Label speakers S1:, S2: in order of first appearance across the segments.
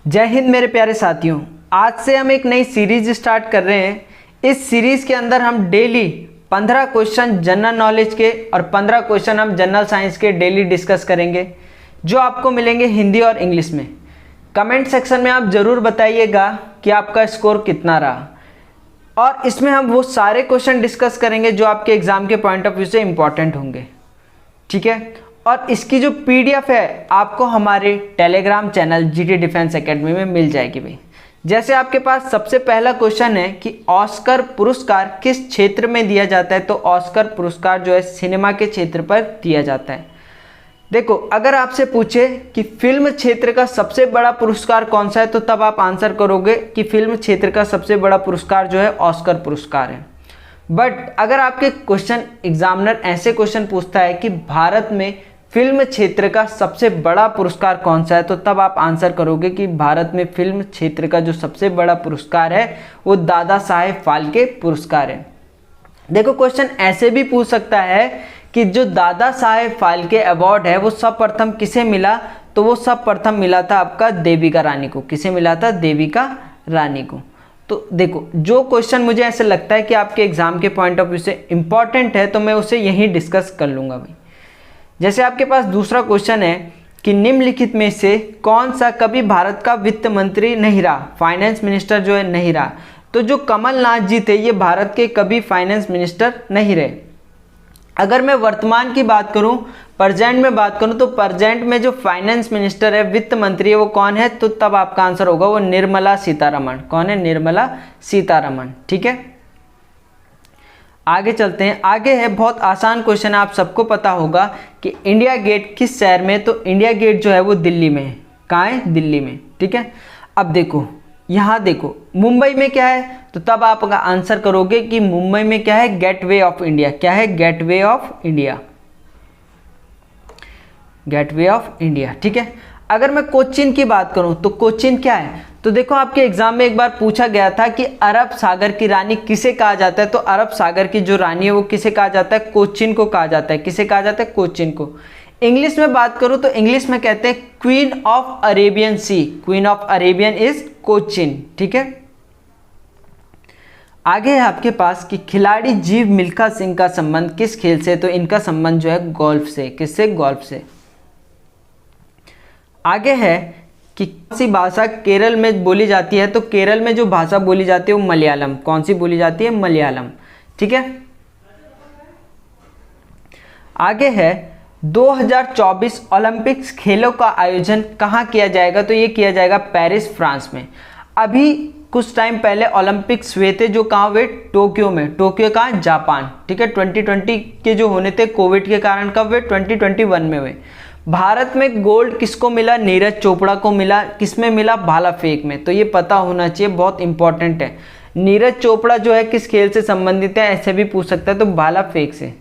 S1: जय हिंद मेरे प्यारे साथियों। आज से हम एक नई सीरीज स्टार्ट कर रहे हैं। इस सीरीज के अंदर हम डेली 15 क्वेश्चन जनरल नॉलेज के और 15 क्वेश्चन हम जनरल साइंस के डेली डिस्कस करेंगे, जो आपको मिलेंगे हिंदी और इंग्लिश में। कमेंट सेक्शन में आप ज़रूर बताइएगा कि आपका स्कोर कितना रहा, और इसमें हम वो सारे क्वेश्चन डिस्कस करेंगे जो आपके एग्ज़ाम के पॉइंट ऑफ व्यू से इम्पॉर्टेंट होंगे। ठीक है, और इसकी जो पीडीएफ है आपको हमारे Telegram channel GT defence academy में मिल जाएगी भाई। जैसे आपके पास सबसे पहला क्वेश्चन है कि ऑस्कर पुरस्कार किस क्षेत्र में दिया जाता है, तो ऑस्कर पुरस्कार जो है सिनेमा के क्षेत्र पर दिया जाता है। देखो, अगर आपसे पूछे कि फिल्म क्षेत्र का सबसे बड़ा पुरस्कार कौन सा है, तो तब आप आंसर करोगे कि फिल्म क्षेत्र का सबसे बड़ा पुरस्कार जो है ऑस्कर पुरस्कार है। बट अगर आपके क्वेश्चन एग्जामिनर ऐसे क्वेश्चन पूछता है कि भारत में फिल्म क्षेत्र का सबसे बड़ा पुरस्कार कौन सा है, तो तब आप आंसर करोगे कि भारत में फिल्म क्षेत्र का जो सबसे बड़ा पुरस्कार है वो दादा साहेब फाल्के पुरस्कार है। देखो, क्वेश्चन ऐसे भी पूछ सकता है कि जो दादा साहेब फाल्के अवार्ड है वो सर्वप्रथम किसे मिला, तो वो सर्वप्रथम मिला था आपका देविका रानी को। किसे मिला था? देविका रानी को। तो देखो, जो क्वेश्चन मुझे ऐसे लगता है कि आपके एग्जाम के पॉइंट ऑफ व्यू से इंपॉर्टेंट है, तो मैं उसे यहीं डिस्कस कर लूँगा भाई। जैसे आपके पास दूसरा क्वेश्चन है कि निम्नलिखित में से कौन सा कभी भारत का वित्त मंत्री नहीं रहा, फाइनेंस मिनिस्टर जो है नहीं रहा। तो जो कमलनाथ जी थे ये भारत के कभी फाइनेंस मिनिस्टर नहीं रहे। अगर मैं वर्तमान की बात करूं, प्रेजेंट में बात करूं, तो प्रेजेंट में जो फाइनेंस मिनिस्टर है, वित्त मंत्री है, वो कौन है, तो तब आपका आंसर होगा वो निर्मला सीतारमण। कौन है? निर्मला सीतारमण। ठीक है, आगे चलते हैं। आगे है बहुत आसान क्वेश्चन है, आप सबको पता होगा कि इंडिया गेट किस शहर में, तो इंडिया गेट जो है वो दिल्ली में है। कहाँ है? दिल्ली में। ठीक है, अब देखो यहाँ देखो मुंबई में क्या है, तो तब आप आंसर करोगे कि मुंबई में क्या है? Gateway of India. क्या है? Gateway of India. Gateway of India. ठीक है, अगर मैं कोचीन की बात करूं तो कोचीन क्या है, तो देखो आपके एग्जाम में एक बार पूछा गया था कि अरब सागर की रानी किसे कहा जाता है, तो अरब सागर की जो रानी है वो किसे कहा जाता है? कोचीन को कहा जाता है। किसे कहा जाता है? कोचीन को। इंग्लिश में बात करूं तो इंग्लिश में कहते हैं queen of Arabian sea. Queen of Arabian is Cochin. ठीक है, आगे है आपके पास कि खिलाड़ी जीव मिल्खा सिंह का संबंध किस खेल से, तो इनका संबंध जो है गोल्फ से। किससे? गोल्फ से। आगे है कि कौन सी भाषा केरल में बोली जाती है, तो केरल में जो भाषा बोली जाती है वो मलयालम। कौन सी बोली जाती है? मलयालम। ठीक है, आगे है 2024 ओलंपिक्स खेलों का आयोजन कहाँ किया जाएगा, तो ये किया जाएगा पेरिस, फ्रांस में। अभी कुछ टाइम पहले ओलंपिक्स हुए थे, जो कहाँ हुए? टोक्यो में। टोक्यो कहाँ? जापान। ठीक है, 2020 के जो होने थे कोविड के कारण, कब हुए? 2021 में हुए। भारत में गोल्ड किसको मिला? नीरज चोपड़ा को मिला। किसमें मिला? भाला फेंक में। तो ये पता होना चाहिए, बहुत इंपॉर्टेंट है। नीरज चोपड़ा जो है किस खेल से संबंधित है, ऐसे भी पूछ सकता है, तो भाला फेंक से।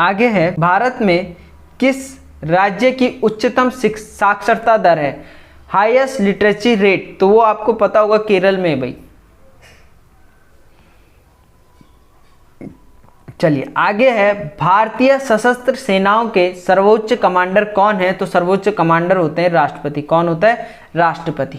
S1: आगे है भारत में किस राज्य की उच्चतम साक्षरता दर है, हाईएस्ट लिटरेसी रेट, तो वो आपको पता होगा केरल में भाई। चलिए आगे है भारतीय सशस्त्र सेनाओं के सर्वोच्च कमांडर कौन है, तो सर्वोच्च कमांडर होते हैं राष्ट्रपति। कौन होता है? राष्ट्रपति।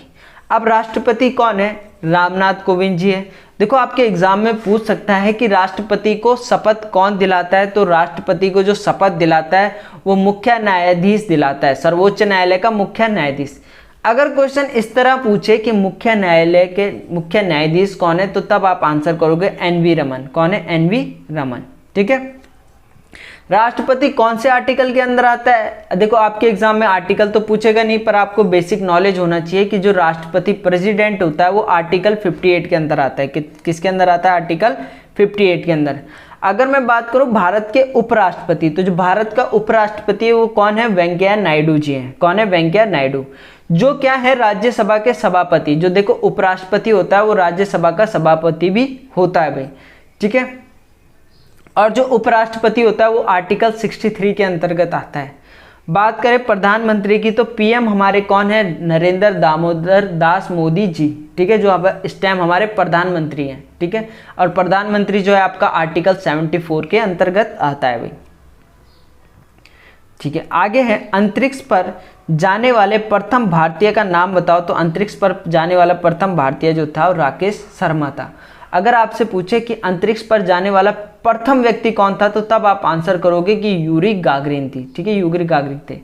S1: अब राष्ट्रपति कौन है? रामनाथ कोविंद जी है। देखो, आपके एग्जाम में पूछ सकता है कि राष्ट्रपति को शपथ कौन दिलाता है, तो राष्ट्रपति को जो शपथ दिलाता है वो मुख्य न्यायाधीश दिलाता है, सर्वोच्च न्यायालय का मुख्य न्यायाधीश। अगर क्वेश्चन इस तरह पूछे कि मुख्य न्यायालय के मुख्य न्यायाधीश कौन है, तो तब आप आंसर करोगे एनवी रमन। कौन है? एनवी रमन। ठीक है, राष्ट्रपति कौन से आर्टिकल के अंदर आता है? देखो, आपके एग्जाम में आर्टिकल तो पूछेगा नहीं, पर आपको बेसिक नॉलेज होना चाहिए कि जो राष्ट्रपति प्रेसिडेंट होता है वो आर्टिकल 58 के अंदर आता है। किसके अंदर आता है? आर्टिकल 58 के अंदर। अगर मैं बात करूं भारत के उपराष्ट्रपति, तो जो भारत का उपराष्ट्रपति है वो कौन है? वेंकैया नायडू जी हैं। कौन है? वेंकैया नायडू, जो क्या है? राज्यसभा के सभापति। जो देखो उपराष्ट्रपति होता है वो राज्यसभा का सभापति भी होता है भाई। ठीक है, और जो उपराष्ट्रपति होता है वो आर्टिकल 63 के अंतर्गत आता है। बात करें प्रधानमंत्री की, तो पीएम हमारे कौन है? नरेंद्र दामोदर दास मोदी जी। ठीक है, जो अब इस टाइम हमारे प्रधानमंत्री हैं। ठीक है, और प्रधानमंत्री जो है आपका आर्टिकल 74 के अंतर्गत आता है भाई। ठीक है, आगे है अंतरिक्ष पर जाने वाले प्रथम भारतीय का नाम बताओ। तो अंतरिक्ष पर जाने वाला प्रथम भारतीय जो था वो राकेश शर्मा था। अगर आपसे पूछे कि अंतरिक्ष पर जाने वाला प्रथम व्यक्ति कौन था, तो तब आप आंसर करोगे कि यूरी गागरिन थी। ठीक है, यूरी गागरिन थे।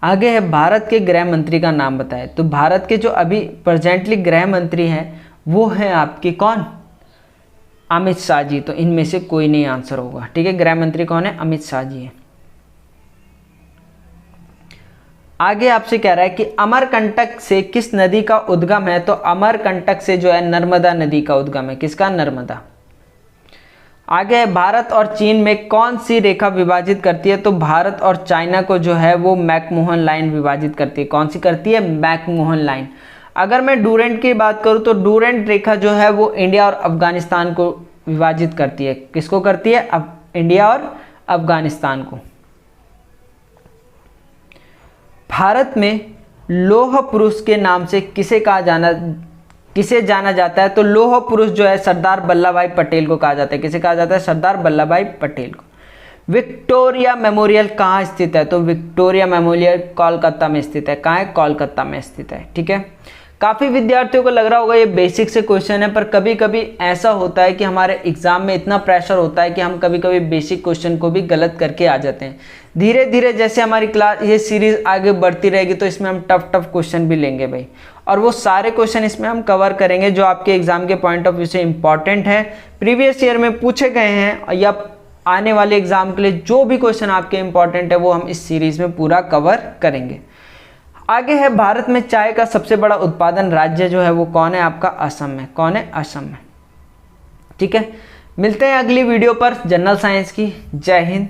S1: आगे है भारत के गृह मंत्री का नाम बताए। तो भारत के जो अभी प्रेजेंटली गृह मंत्री हैं वो हैं आपके कौन, अमित शाह जी। तो इनमें से कोई नहीं आंसर होगा। ठीक है, गृह मंत्री कौन है, अमित शाह जी है। आगे आपसे कह रहा है कि अमरकंटक से किस नदी का उद्गम है। तो अमरकंटक से जो है नर्मदा नदी का उद्गम है। किसका, नर्मदा। आगे है भारत और चीन में कौन सी रेखा विभाजित करती है। तो भारत और चाइना को जो है वो मैकमोहन लाइन विभाजित करती है। कौन सी करती है, मैकमोहन लाइन। अगर मैं डूरेंट की बात करूं तो डूरेंट रेखा जो है वो इंडिया और अफगानिस्तान को विभाजित करती है। किसको करती है, अब इंडिया और अफगानिस्तान को। भारत में लौह पुरुष के नाम से किसे जाना जाता है। तो लौह पुरुष जो है सरदार वल्लभ भाई पटेल को कहा जाता है। किसे कहा जाता है, सरदार वल्लभ भाई पटेल को। विक्टोरिया मेमोरियल कहाँ स्थित है। तो विक्टोरिया मेमोरियल कोलकाता में स्थित है। कहाँ है, कोलकाता में स्थित है। ठीक है, काफ़ी विद्यार्थियों को लग रहा होगा ये बेसिक से क्वेश्चन है, पर कभी कभी ऐसा होता है कि हमारे एग्जाम में इतना प्रेशर होता है कि हम कभी कभी बेसिक क्वेश्चन को भी गलत करके आ जाते हैं। धीरे धीरे जैसे हमारी क्लास ये सीरीज आगे बढ़ती रहेगी तो इसमें हम टफ क्वेश्चन भी लेंगे भाई, और वो सारे क्वेश्चन इसमें हम कवर करेंगे जो आपके एग्जाम के पॉइंट ऑफ व्यू से इंपॉर्टेंट है, प्रीवियस ईयर में पूछे गए हैं, या आने वाले एग्जाम के लिए जो भी क्वेश्चन आपके इंपॉर्टेंट है वो हम इस सीरीज में पूरा कवर करेंगे। आगे है भारत में चाय का सबसे बड़ा उत्पादन राज्य जो है वो कौन है, आपका असम है। कौन है, असम है। ठीक है, मिलते हैं अगली वीडियो पर जनरल साइंस की। जय हिंद।